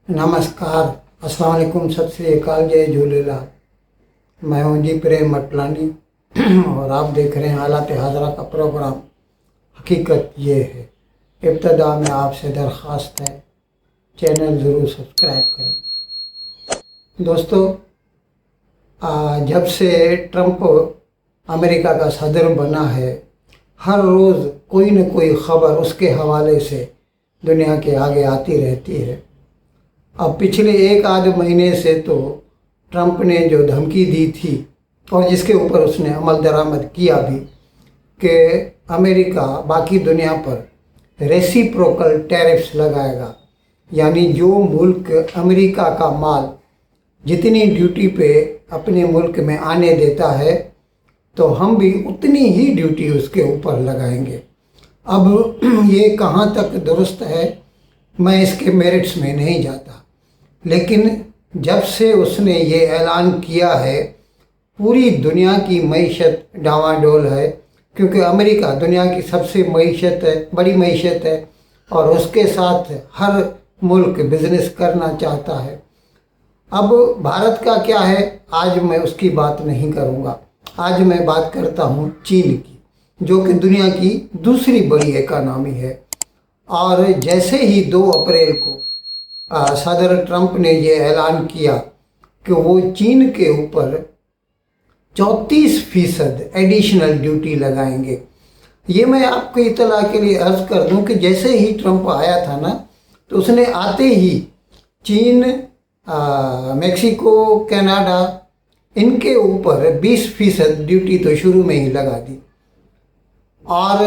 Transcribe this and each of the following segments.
नमस्कार, अस्सलाम वालेकुम, सत श्री अकाल, जय झूलेलाल। मैं हूं जी प्रेम मटलानी और आप देख रहे हैं हालात हाजरा का प्रोग्राम। हकीकत ये है। इब्तदा में आपसे दरख्वास्त है, चैनल ज़रूर सब्सक्राइब करें। दोस्तों, जब से ट्रंप अमेरिका का सदर बना है, हर रोज़ कोई न कोई ख़बर उसके हवाले से दुनिया के आगे आती रहती है। अब पिछले एक आध महीने से तो ट्रंप ने जो धमकी दी थी और जिसके ऊपर उसने अमल दरामद किया भी कि अमेरिका बाकी दुनिया पर रेसिप्रोकल टैरिफ्स लगाएगा, यानी जो मुल्क अमेरिका का माल जितनी ड्यूटी पे अपने मुल्क में आने देता है तो हम भी उतनी ही ड्यूटी उसके ऊपर लगाएंगे। अब ये कहाँ तक दुरुस्त है, मैं इसके मेरिट्स में नहीं जाता, लेकिन जब से उसने ये ऐलान किया है पूरी दुनिया की मईशत डावाडोल है, क्योंकि अमेरिका दुनिया की सबसे मईशत है, बड़ी मईशत है और उसके साथ हर मुल्क बिजनेस करना चाहता है। अब भारत का क्या है, आज मैं उसकी बात नहीं करूँगा। आज मैं बात करता हूँ चीन की, जो कि दुनिया की दूसरी बड़ी इकोनॉमी है। और जैसे ही 2 अप्रैल को सदर ट्रंप ने ये ऐलान किया कि वो चीन के ऊपर 34% एडिशनल ड्यूटी लगाएंगे। ये मैं आपको इतला के लिए अर्ज़ कर दूं कि जैसे ही ट्रंप आया था ना, तो उसने आते ही चीन, मेक्सिको, कनाडा, इनके ऊपर 20% ड्यूटी तो शुरू में ही लगा दी। और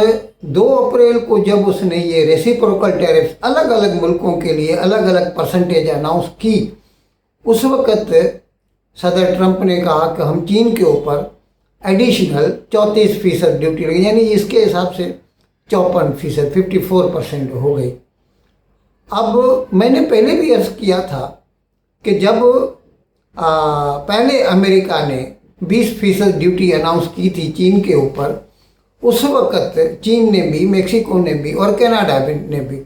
2 अप्रैल को जब उसने ये रेसिप्रोकल टैरिफ अलग अलग मुल्कों के लिए अलग अलग परसेंटेज अनाउंस की, उस वक़्त सदर ट्रंप ने कहा कि हम चीन के ऊपर एडिशनल 34% ड्यूटी लगी, यानी इसके हिसाब से 54%, 54% हो गई। अब मैंने पहले भी अर्ज़ किया था कि जब पहले अमेरिका ने 20% ड्यूटी अनाउंस की थी चीन के ऊपर, उस वक़्त चीन ने भी, मेक्सिको ने भी और कनाडा ने भी,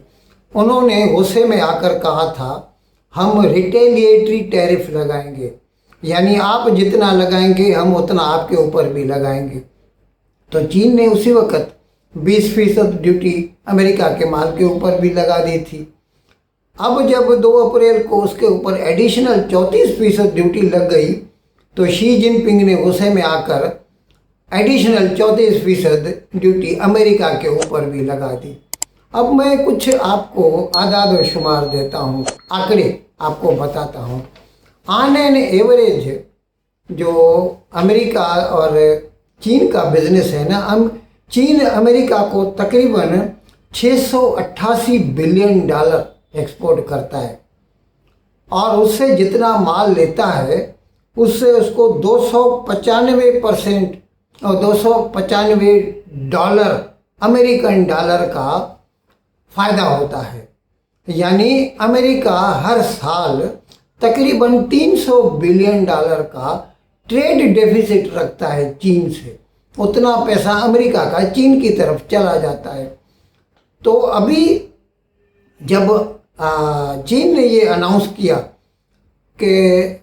उन्होंने गुस्से में आकर कहा था हम रिटेलिएटरी टैरिफ लगाएंगे, यानी आप जितना लगाएंगे हम उतना आपके ऊपर भी लगाएंगे। तो चीन ने उसी वक़्त 20% ड्यूटी अमेरिका के माल के ऊपर भी लगा दी थी। अब जब 2 अप्रैल को उसके ऊपर एडिशनल 34% ड्यूटी लग गई तो शी जिनपिंग ने गुस्से में आकर एडिशनल 34% ड्यूटी अमेरिका के ऊपर भी लगा दी। अब मैं कुछ आपको आदाद व शुमार देता हूँ, आंकड़े आपको बताता हूँ। ऑन एन एवरेज जो अमेरिका और चीन का बिजनेस है ना, चीन अमेरिका को तकरीबन 688 बिलियन डॉलर एक्सपोर्ट करता है और उससे जितना माल लेता है उससे उसको 295% और $295 अमेरिकन डॉलर का फ़ायदा होता है। यानी अमेरिका हर साल तकरीबन 300 बिलियन डॉलर का ट्रेड डेफिसिट रखता है चीन से। उतना पैसा अमेरिका का चीन की तरफ चला जाता है। तो अभी जब चीन ने ये अनाउंस किया कि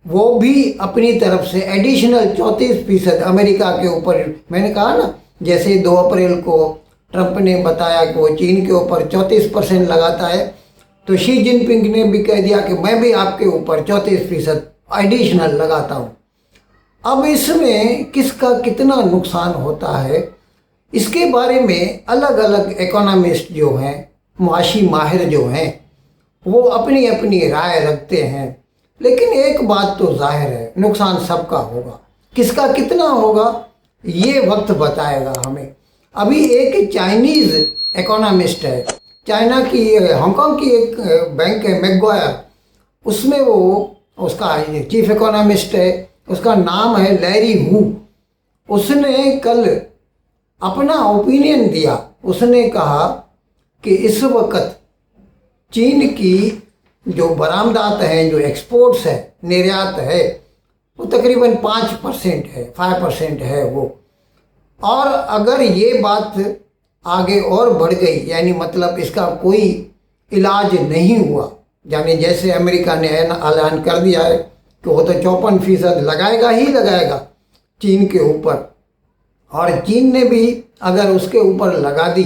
वो भी अपनी तरफ से एडिशनल 34% अमेरिका के ऊपर, मैंने कहा ना, जैसे 2 अप्रैल को ट्रंप ने बताया कि वो चीन के ऊपर 34% लगाता है, तो शी जिनपिंग ने भी कह दिया कि मैं भी आपके ऊपर 34% एडिशनल लगाता हूँ। अब इसमें किसका कितना नुकसान होता है, इसके बारे में अलग अलग इकोनॉमिस्ट जो हैं, मुआशी माहिर जो हैं, वो अपनी अपनी राय रखते हैं। लेकिन एक बात तो जाहिर है, नुकसान सबका होगा। किसका कितना होगा ये वक्त बताएगा हमें। अभी एक चाइनीज़ इकोनॉमिस्ट है, चाइना की, हांगकांग की एक बैंक है मैकग्वायर, उसमें वो उसका चीफ इकोनॉमिस्ट है, उसका नाम है लैरी हू। उसने कल अपना ओपिनियन दिया। उसने कहा कि इस वक्त चीन की जो बरामदात हैं, जो एक्सपोर्ट्स है, निर्यात है, वो तकरीबन 5% है, 5% है वो। और अगर ये बात आगे और बढ़ गई, यानी मतलब इसका कोई इलाज नहीं हुआ, यानी जैसे अमेरिका ने ऐलान कर दिया है कि वो तो 54% लगाएगा ही लगाएगा चीन के ऊपर, और चीन ने भी अगर उसके ऊपर लगा दी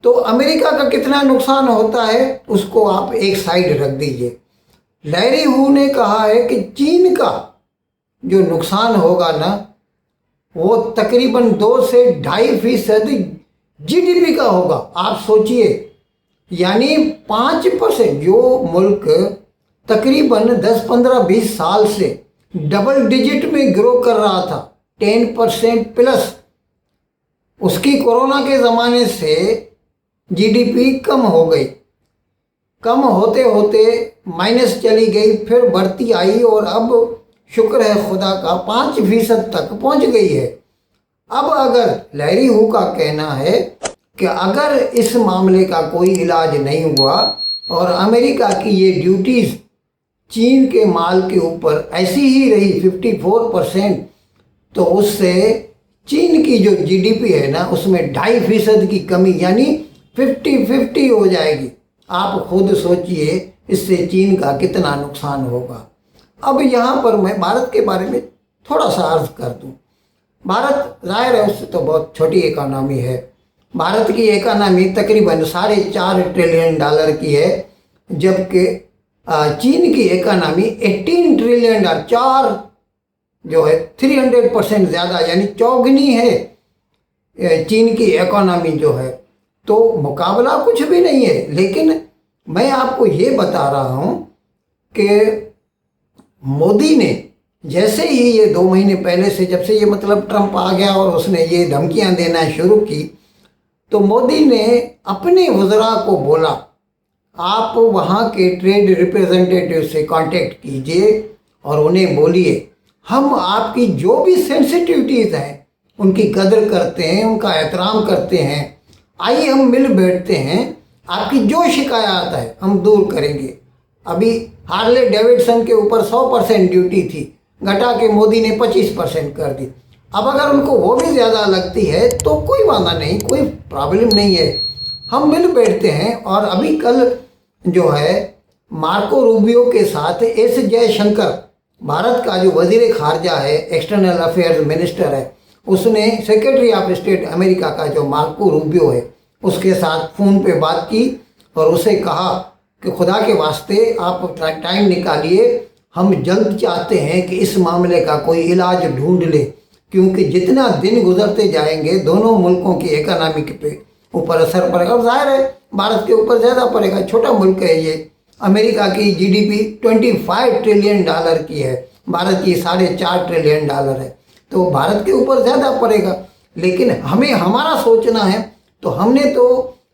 तो अमेरिका का कितना नुकसान होता है उसको आप एक साइड रख दीजिए। लैरी हू ने कहा है कि चीन का जो नुकसान होगा ना वो तकरीबन 2 से 2.5% जीडीपी का होगा। आप सोचिए, यानी 5%, जो मुल्क तकरीबन 10, 15, 20 साल से डबल डिजिट में ग्रो कर रहा था, 10% प्लस, उसकी कोरोना के ज़माने से जीडीपी कम हो गई, कम होते होते माइनस चली गई, फिर बढ़ती आई और अब शुक्र है खुदा का 5% तक पहुंच गई है। अब अगर लैरी हू का कहना है कि अगर इस मामले का कोई इलाज नहीं हुआ और अमेरिका की ये ड्यूटीज़ चीन के माल के ऊपर ऐसी ही रही 54%, तो उससे चीन की जो जीडीपी है ना उसमें 2.5% की कमी, यानी 50-50 हो जाएगी। आप खुद सोचिए इससे चीन का कितना नुकसान होगा। अब यहाँ पर मैं भारत के बारे में थोड़ा सा अर्ज कर दूँ। भारत जाहिर है उससे तो बहुत छोटी इकोनॉमी है। भारत की इकोनॉमी तकरीबन $4.5 ट्रिलियन की है, जबकि चीन की इकोनॉमी $18 ट्रिलियन, 4 जो है 300% ज़्यादा, यानी चौगुनी है चीन की इकोनॉमी जो है। तो मुकाबला कुछ भी नहीं है। लेकिन मैं आपको ये बता रहा हूँ कि मोदी ने जैसे ही ये 2 महीने पहले से, जब से ये मतलब ट्रंप आ गया और उसने ये धमकियां देना शुरू की, तो मोदी ने अपने वज़रा को बोला आप वहाँ के ट्रेड रिप्रेजेंटेटिव से कांटेक्ट कीजिए और उन्हें बोलिए हम आपकी जो भी सेंसिटिविटीज़ हैं उनकी कदर करते हैं, उनका एहतराम करते हैं, आइए हम मिल बैठते हैं, आपकी जो शिकायत है हम दूर करेंगे। अभी हार्ले डेविडसन के ऊपर 100% ड्यूटी थी, घटा के मोदी ने 25% कर दी। अब अगर उनको वो भी ज़्यादा लगती है तो कोई वादा नहीं, कोई प्रॉब्लम नहीं है, हम मिल बैठते हैं। और अभी कल जो है मार्को रूबियो के साथ एस जयशंकर, भारत का जो वजीर खारजा है, एक्सटर्नल अफेयर्स मिनिस्टर है, उसने सेक्रेटरी ऑफ स्टेट अमेरिका का जो मार्को रूबियो है उसके साथ फ़ोन पे बात की और उसे कहा कि खुदा के वास्ते आप टाइम निकालिए, हम जल्द चाहते हैं कि इस मामले का कोई इलाज ढूंढ ले, क्योंकि जितना दिन गुजरते जाएंगे दोनों मुल्कों की इकोनॉमी पे ऊपर असर पड़ेगा। और जाहिर है भारत के ऊपर ज़्यादा पड़ेगा, छोटा मुल्क है ये। अमेरिका की जीडीपी $25 ट्रिलियन की है, भारत की $4.5 ट्रिलियन है, तो भारत के ऊपर ज़्यादा पड़ेगा। लेकिन हमें हमारा सोचना है, तो हमने तो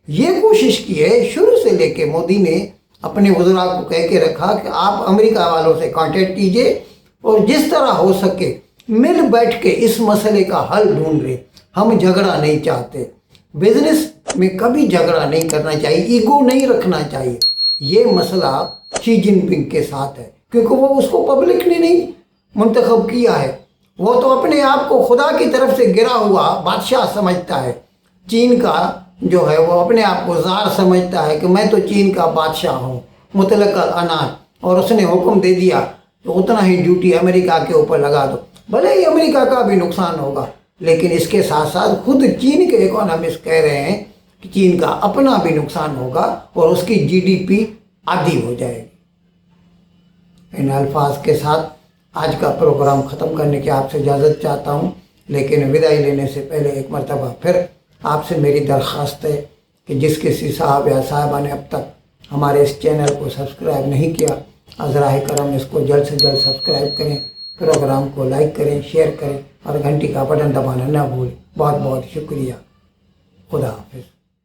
ये कोशिश की है शुरू से लेके, मोदी ने अपने वज़रा को कह के रखा कि आप अमेरिका वालों से कांटेक्ट कीजिए और जिस तरह हो सके मिल बैठ के इस मसले का हल ढूंढ लें। हम झगड़ा नहीं चाहते, बिजनेस में कभी झगड़ा नहीं करना चाहिए, ईगो नहीं रखना चाहिए। ये मसला शी जिनपिंग के साथ है, क्योंकि वो उसको पब्लिक ने नहीं मुंतखब किया है, वो तो अपने आप को खुदा की तरफ से गिरा हुआ बादशाह समझता है। चीन का जो है वो अपने आप को ज़ार समझता है कि मैं तो चीन का बादशाह हूँ, मुतलक़ल अनार, और उसने हुक्म दे दिया तो उतना ही ड्यूटी अमेरिका के ऊपर लगा दो। भले ही अमेरिका का भी नुकसान होगा, लेकिन इसके साथ साथ खुद चीन के इकोनॉमिस्ट कह रहे हैं कि चीन का अपना भी नुकसान होगा और उसकी जीडीपी आधी हो जाएगी। इन अल्फाज के साथ आज का प्रोग्राम ख़त्म करने की आपसे इजाज़त चाहता हूँ, लेकिन विदाई लेने से पहले एक मरतबा फिर आपसे मेरी दरख्वास्त है कि जिस किसी साहब या साहिबा ने अब तक हमारे इस चैनल को सब्सक्राइब नहीं किया, अज़राए करम इसको जल्द से जल्द सब्सक्राइब करें, प्रोग्राम को लाइक करें, शेयर करें और घंटी का बटन दबाना ना भूलें। बहुत बहुत शुक्रिया। खुदा हाफिज़।